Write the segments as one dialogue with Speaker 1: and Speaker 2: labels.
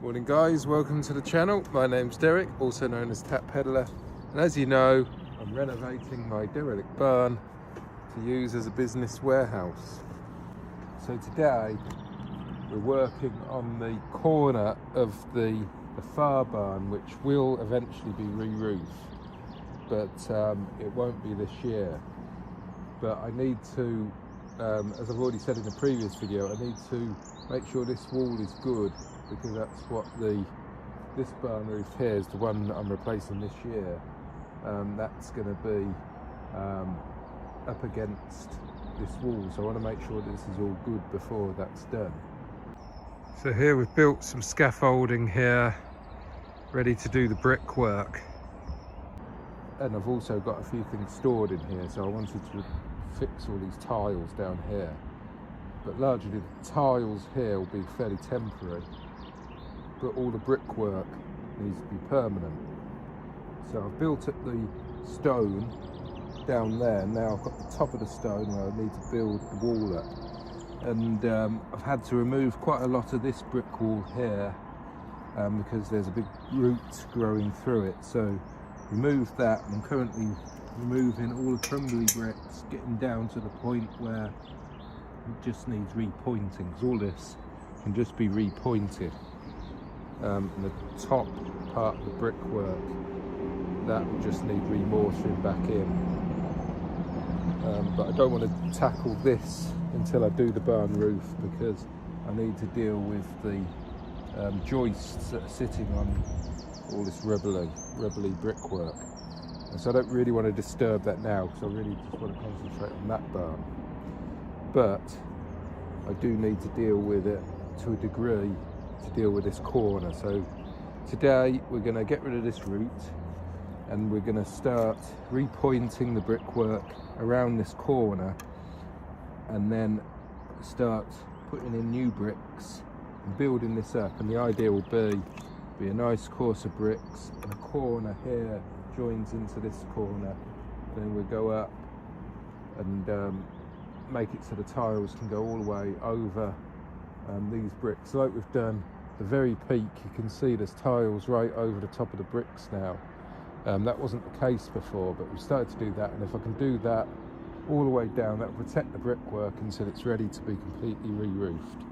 Speaker 1: Morning guys, welcome to the channel. My name's Derek, also known as Tap Peddler, and as you know, I'm renovating my derelict barn to use as a business warehouse. So today we're working on the corner of the far barn, which will eventually be re-roofed, but it won't be this year. But I need to, as I've already said in the previous video, I need to make sure this wall is good, because that's what this barn roof here is, the one that I'm replacing this year. That's going to be up against this wall, so I want to make sure this is all good before that's done. So here we've built some scaffolding here, ready to do the brickwork. And I've also got a few things stored in here, so I wanted to fix all these tiles down here. But largely the tiles here will be fairly temporary, but all the brickwork needs to be permanent. So I've built up the stone down there. Now I've got the top of the stone where I need to build the wall up. And I've had to remove quite a lot of this brick wall here because there's a big root growing through it. So remove that. I'm currently removing all the crumbly bricks, getting down to the point where it just needs repointing, because all this can just be repointed. And the top part of the brickwork, that will just need remortaring back in. But I don't want to tackle this until I do the barn roof, because I need to deal with the joists that are sitting on all this rubbly brickwork. And so I don't really want to disturb that now, because I really just want to concentrate on that barn. But I do need to deal with it to a degree, to deal with this corner. So today we're going to get rid of this root, and we're going to start repointing the brickwork around this corner, and then start putting in new bricks and building this up. And the idea will be a nice course of bricks, and a corner here joins into this corner. Then we'll go up and make it so the tiles can go all the way over these bricks. Like we've done the very peak, you can see there's tiles right over the top of the bricks now. That wasn't the case before, but we've started to do that, and if I can do that all the way down, that will protect the brickwork until it's ready to be completely re-roofed.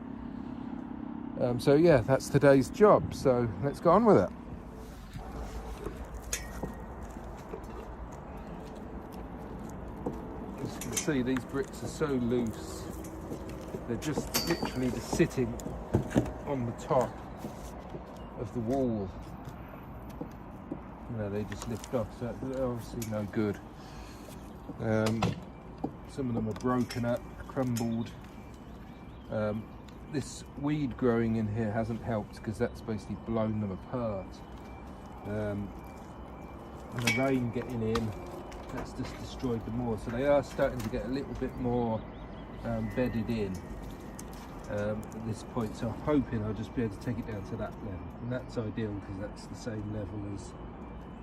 Speaker 1: So yeah, that's today's job, so let's go on with it. As you can see, these bricks are so loose, they're just literally just sitting on the top of the wall. You know, they just lift off, so they're obviously no good. Some of them are broken up, crumbled. This weed growing in here hasn't helped, because that's basically blown them apart. And the rain getting in, that's just destroyed them more. So they are starting to get a little bit more bedded in at this point. So I'm hoping I'll just be able to take it down to that level. And that's ideal, because that's the same level as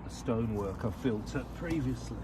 Speaker 1: the stonework I've built up previously.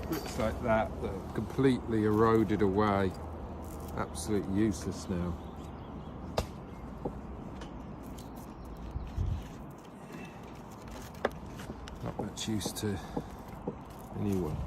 Speaker 1: Bricks like that are completely eroded away, absolutely useless now. Not much use to anyone.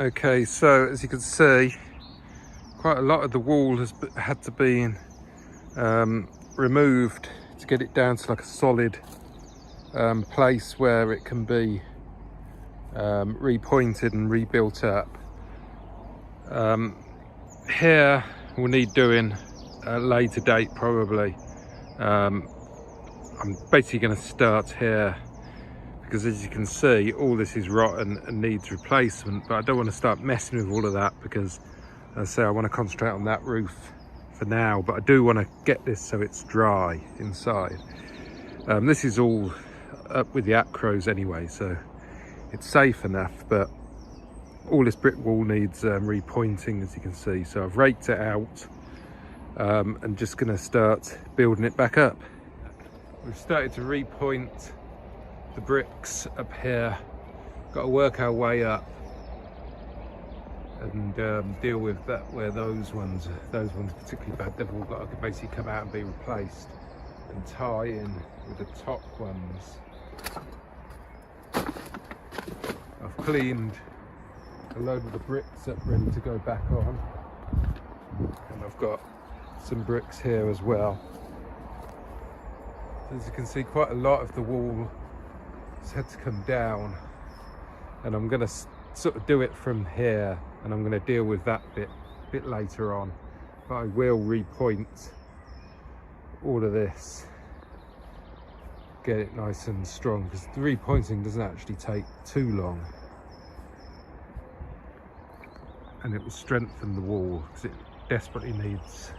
Speaker 1: Okay, so as you can see, quite a lot of the wall has had to be removed to get it down to like a solid place where it can be repointed and rebuilt up. Here will need doing at a later date probably. I'm basically going to start here because, as you can see, all this is rotten and needs replacement, but I don't want to start messing with all of that because, as I say, I want to concentrate on that roof for now, but I do want to get this so it's dry inside. This is all up with the acros anyway, so it's safe enough, but all this brick wall needs repointing, as you can see. So I've raked it out and just going to start building it back up. We've started to repoint the bricks up here. Got to work our way up and deal with that where those ones are particularly bad. They've all got to basically come out and be replaced and tie in with the top ones. I've cleaned a load of the bricks up ready to go back on, and I've got some bricks here as well. As you can see, quite a lot of the wall has had to come down, and I'm going to sort of do it from here, and I'm going to deal with that bit later on, but I will repoint all of this, get it nice and strong, because the repointing doesn't actually take too long, and it will strengthen the wall because it desperately needs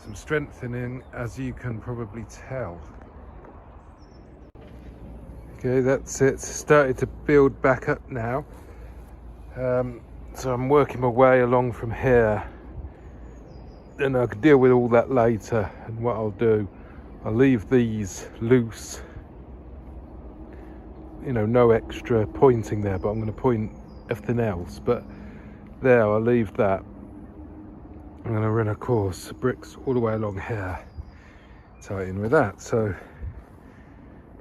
Speaker 1: some strengthening, as you can probably tell. Okay, that's it. Started to build back up now. So I'm working my way along from here. Then I can deal with all that later. And what I'll do, I'll leave these loose. You know, no extra pointing there, but I'm going to point everything else. But there, I'll leave that. I'm going to run a course of bricks all the way along here, tie in with that. So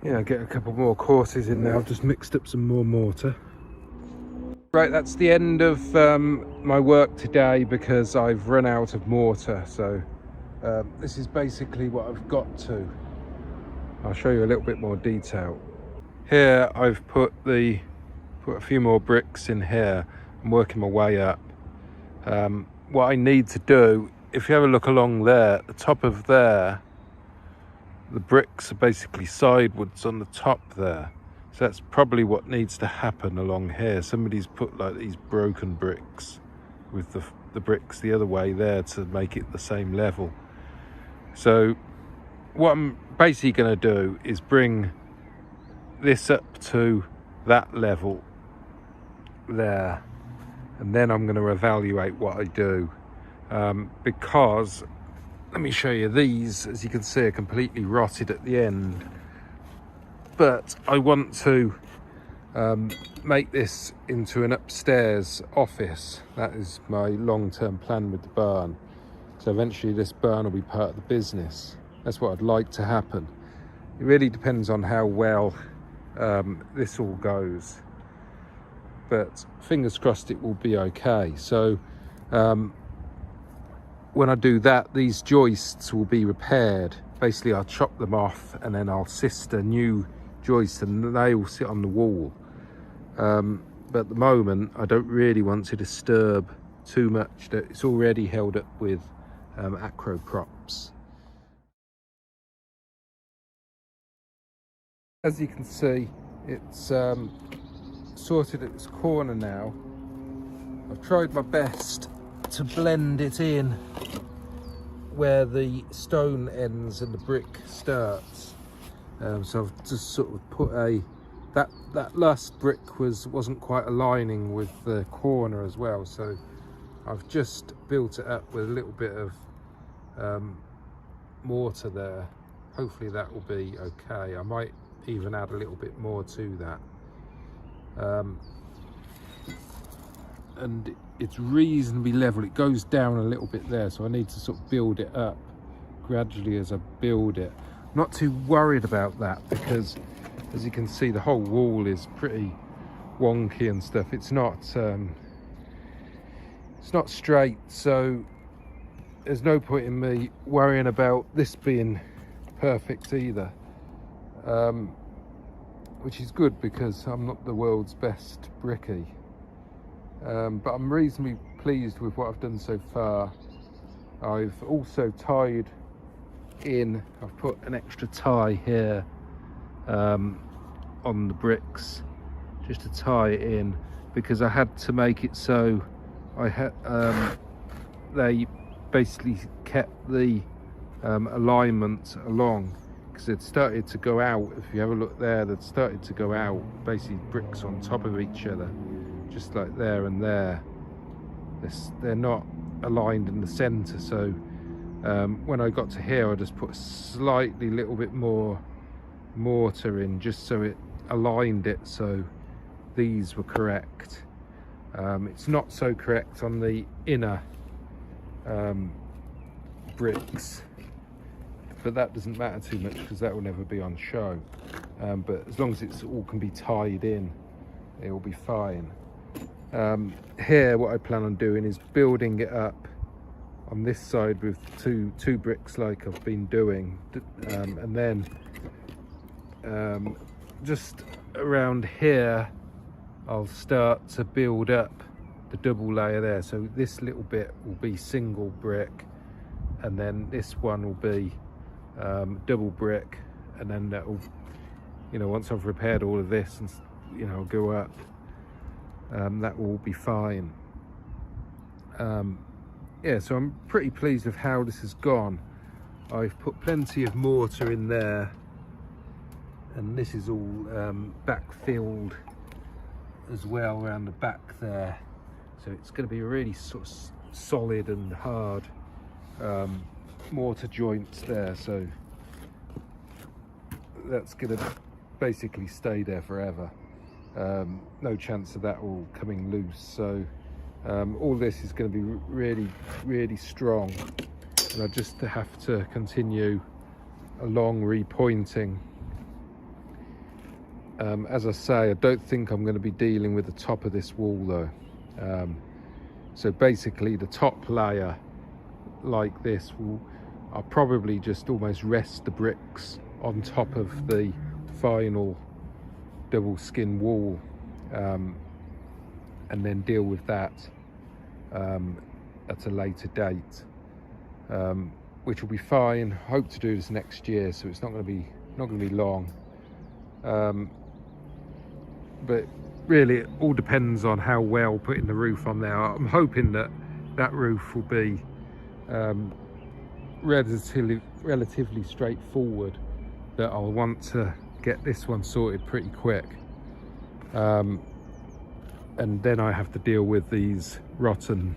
Speaker 1: yeah, get a couple more courses in there. I've just mixed up some more mortar. Right, that's the end of my work today because I've run out of mortar. So this is basically what I've got to. I'll show you a little bit more detail. Here I've put a few more bricks in here. I'm working my way up. What I need to do, if you have a look along there, at the top of there, the bricks are basically sideways on the top there. So that's probably what needs to happen along here. Somebody's put like these broken bricks with the bricks the other way there to make it the same level. So what I'm basically going to do is bring this up to that level there, and then I'm going to evaluate what I do, because let me show you, these, as you can see, are completely rotted at the end, but I want to make this into an upstairs office. That is my long-term plan with the barn. So eventually this barn will be part of the business. That's what I'd like to happen. It really depends on how well this all goes, but fingers crossed it will be okay. So when I do that, these joists will be repaired. Basically I'll chop them off and then I'll assist a new joist and they will sit on the wall. But at the moment I don't really want to disturb too much. That it's already held up with acro props. As you can see, it's sorted at its corner now. I've tried my best to blend it in where the stone ends and the brick starts. So I've just sort of put that last brick wasn't quite aligning with the corner as well, so I've just built it up with a little bit of mortar there. Hopefully that will be okay. I might even add a little bit more to that. And it's reasonably level. It goes down a little bit there, so I need to sort of build it up gradually as I build it. I'm not too worried about that because, as you can see, the whole wall is pretty wonky and stuff. It's not straight, so there's no point in me worrying about this being perfect either, which is good because I'm not the world's best bricky, but I'm reasonably pleased with what I've done so far. I've also tied in, I've put an extra tie here on the bricks just to tie it in, because I had to make it so I had they basically kept the alignment along, because it started to go out. If you have a look there, they'd started to go out, basically bricks on top of each other, just like there and there. They're not aligned in the center, so when I got to here, I just put a slightly little bit more mortar in, just so it aligned it so these were correct. It's not so correct on the inner bricks, but that doesn't matter too much because that will never be on show. But as long as it's all can be tied in, it will be fine. Here what I plan on doing is building it up on this side with two bricks like I've been doing, and then just around here I'll start to build up the double layer there. So this little bit will be single brick, and then this one will be double brick, and then that will, you know, once I've repaired all of this and, you know, go up, that will be fine. Yeah, so I'm pretty pleased with how this has gone. I've put plenty of mortar in there, and this is all backfilled as well around the back there, so it's going to be really sort of solid and hard mortar joints there, so that's going to basically stay there forever. No chance of that all coming loose, so all this is going to be really strong, and I just have to continue along repointing. As I say, I don't think I'm going to be dealing with the top of this wall though. So basically the top layer like this I'll probably just almost rest the bricks on top of the final double skin wall, and then deal with that at a later date, which will be fine. Hope to do this next year, so it's not going to be long. But really it all depends on how well putting the roof on there. I'm hoping that that roof will be relatively straightforward, that I'll want to get this one sorted pretty quick, and then I have to deal with these rotten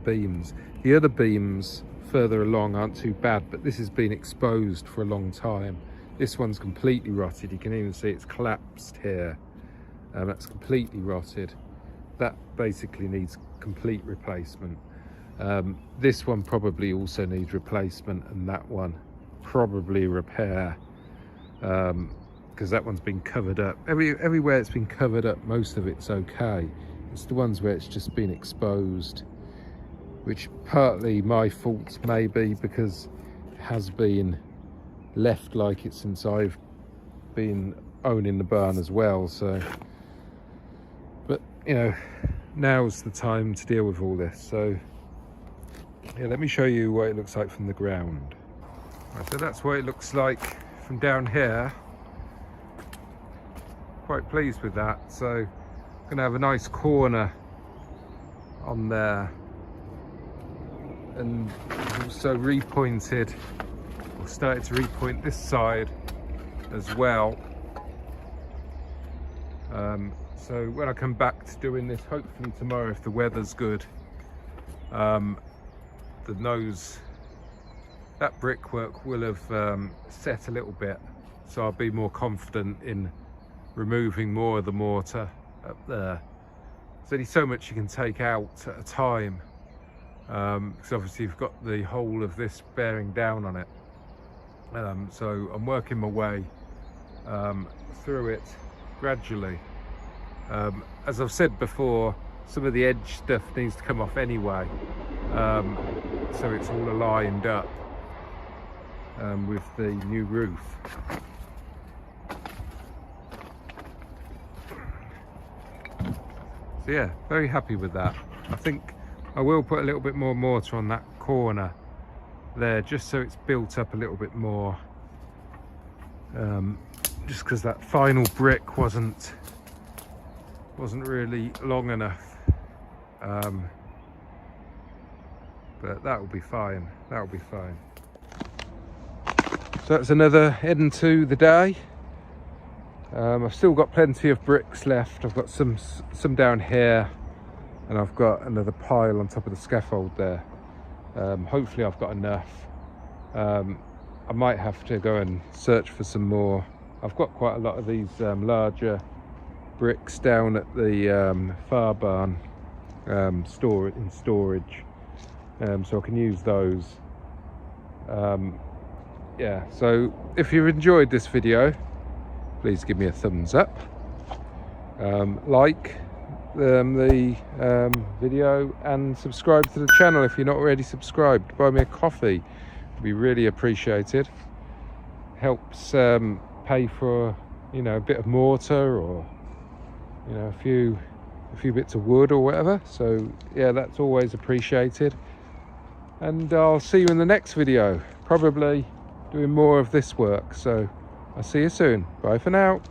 Speaker 1: beams. The other beams further along aren't too bad, but this has been exposed for a long time. This one's completely rotted. You can even see it's collapsed here. That's completely rotted. That basically needs complete replacement. This one probably also needs replacement, and that one probably repair, because that one's been covered up. Everywhere it's been covered up, most of it's okay. It's the ones where it's just been exposed, which partly my fault maybe, because it has been left like it since I've been owning the barn as well. So, but you know, now's the time to deal with all this. So yeah, let me show you what it looks like from the ground. Right, so that's what it looks like from down here. Quite pleased with that. So I'm gonna have a nice corner on there, and also repointed, or started to repoint this side as well. So when I come back to doing this, hopefully tomorrow if the weather's good, that brickwork will have set a little bit, so I'll be more confident in removing more of the mortar up there. There's only so much you can take out at a time, because obviously you've got the whole of this bearing down on it. So I'm working my way through it gradually. As I've said before, some of the edge stuff needs to come off anyway, so it's all aligned up with the new roof. So yeah, very happy with that. I think I will put a little bit more mortar on that corner there, just so it's built up a little bit more, just because that final brick wasn't really long enough, but that will be fine. That will be fine. So that's another end to the day. I've still got plenty of bricks left. I've got some down here, and I've got another pile on top of the scaffold there. Hopefully I've got enough. I might have to go and search for some more. I've got quite a lot of these larger bricks down at the far barn, in storage, so I can use those. Yeah, so if you've enjoyed this video, please give me a thumbs up, like the video, and subscribe to the channel if you're not already subscribed. Buy me a coffee, it'd be really appreciated. Helps pay for, you know, a bit of mortar, or, you know, a few bits of wood or whatever. So yeah, that's always appreciated, and I'll see you in the next video, probably doing more of this work. So I'll see you soon. Bye for now.